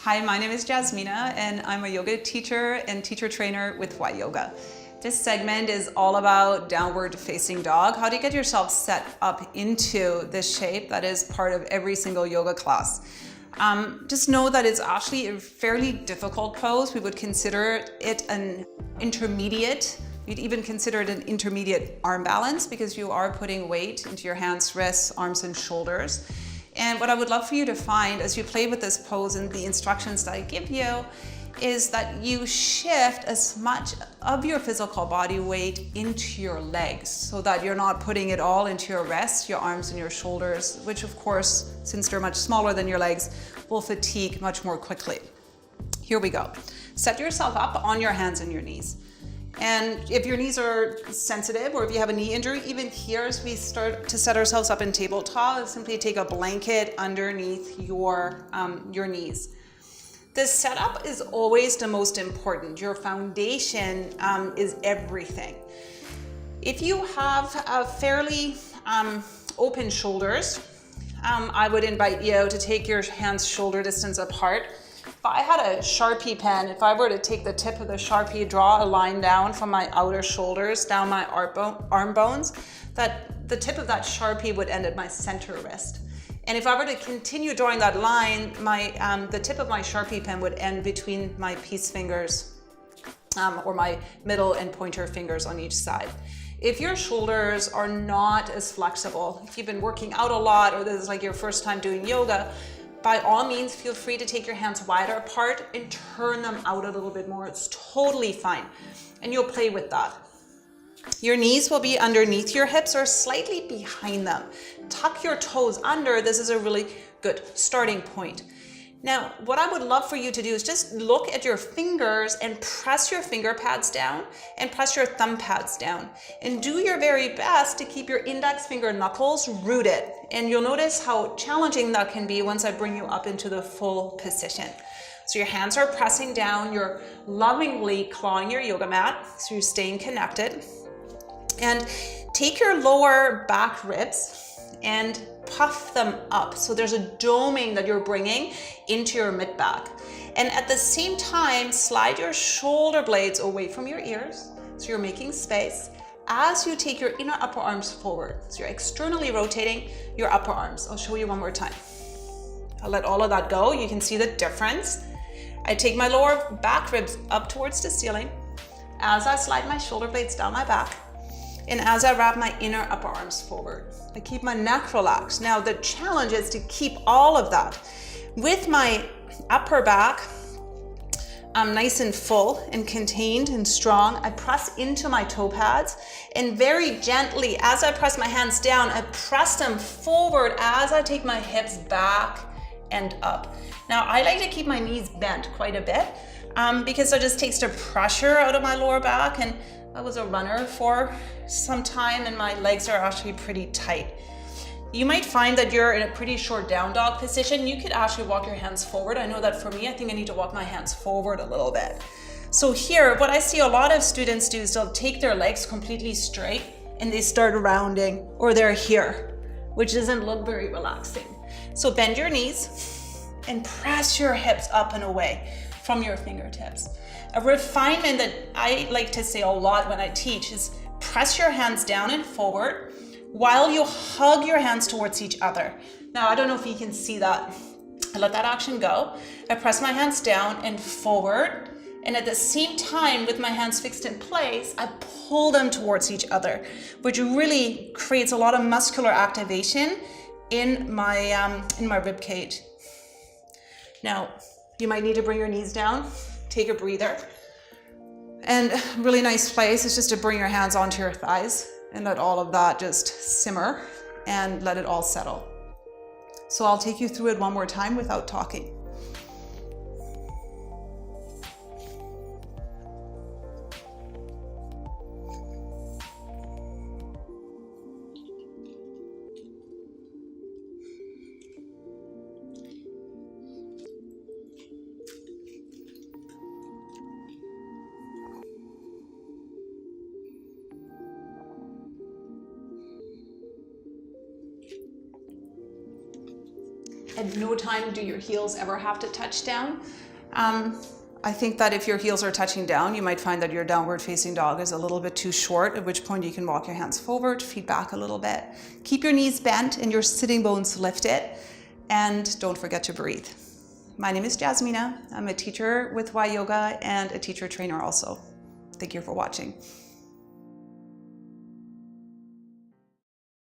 Hi, my name is Jasmina and I'm a yoga teacher and teacher trainer with YYOGA. This segment is all about downward facing dog. How to get yourself set up into this shape that is part of every single yoga class. Just know that it's actually a fairly difficult pose. We would consider it an intermediate. You'd even consider it an intermediate arm balance because you are putting weight into your hands, wrists, arms, and shoulders. And what I would love for you to find as you play with this pose and the instructions that I give you is that you shift as much of your physical body weight into your legs so that you're not putting it all into your wrists, your arms, and your shoulders, which of course, since they're much smaller than your legs, will fatigue much more quickly. Here we go. Set yourself up on your hands and your knees. And if your knees are sensitive or if you have a knee injury, even here as we start to set ourselves up in tabletop, simply take a blanket underneath your knees. The setup is always the most important. Your foundation is everything. If you have a fairly open shoulders, I would invite you to take your hands shoulder distance apart. If I had a Sharpie pen, if I were to take the tip of the Sharpie, draw a line down from my outer shoulders, down my arm bones, that the tip of that Sharpie would end at my center wrist. And if I were to continue drawing that line, the tip of my Sharpie pen would end between my peace fingers or my middle and pointer fingers on each side. If your shoulders are not as flexible, if you've been working out a lot or this is like your first time doing yoga, by all means, feel free to take your hands wider apart and turn them out a little bit more. It's totally fine. And you'll play with that. Your knees will be underneath your hips or slightly behind them. Tuck your toes under. This is a really good starting point. Now, what I would love for you to do is just look at your fingers and press your finger pads down and press your thumb pads down. And do your very best to keep your index finger knuckles rooted. And you'll notice how challenging that can be once I bring you up into the full position. So your hands are pressing down, you're lovingly clawing your yoga mat, so you're staying connected. And take your lower back ribs and puff them up. So there's a doming that you're bringing into your mid back. And at the same time, slide your shoulder blades away from your ears. So you're making space as you take your inner upper arms forward. So you're externally rotating your upper arms. I'll show you one more time. I'll let all of that go. You can see the difference. I take my lower back ribs up towards the ceiling as I slide my shoulder blades down my back. And as I wrap my inner upper arms forward, I keep my neck relaxed. Now the challenge is to keep all of that. With my upper back nice and full and contained and strong, I press into my toe pads and very gently, as I press my hands down, I press them forward as I take my hips back and up. Now I like to keep my knees bent quite a bit because that just takes the pressure out of my lower back. And I was a runner for some time and my legs are actually pretty tight. You might find that you're in a pretty short down dog position. You could actually walk your hands forward. I know that for me, I think I need to walk my hands forward a little bit. So here, what I see a lot of students do is they'll take their legs completely straight and they start rounding, or they're here, which doesn't look very relaxing. So bend your knees and press your hips up and away from your fingertips. A refinement that I like to say a lot when I teach is press your hands down and forward while you hug your hands towards each other. Now, I don't know if you can see that. I let that action go. I press my hands down and forward. And at the same time, with my hands fixed in place, I pull them towards each other, which really creates a lot of muscular activation in my rib cage. Now, you might need to bring your knees down. Take a breather. And a really nice place is just to bring your hands onto your thighs and let all of that just simmer and let it all settle. So I'll take you through it one more time without talking. At no time do your heels ever have to touch down? I think that if your heels are touching down, you might find that your downward facing dog is a little bit too short, at which point you can walk your hands forward, feet back a little bit. Keep your knees bent and your sitting bones lifted, and don't forget to breathe. My name is Jasmina. I'm a teacher with YYOGA and a teacher trainer also. Thank you for watching.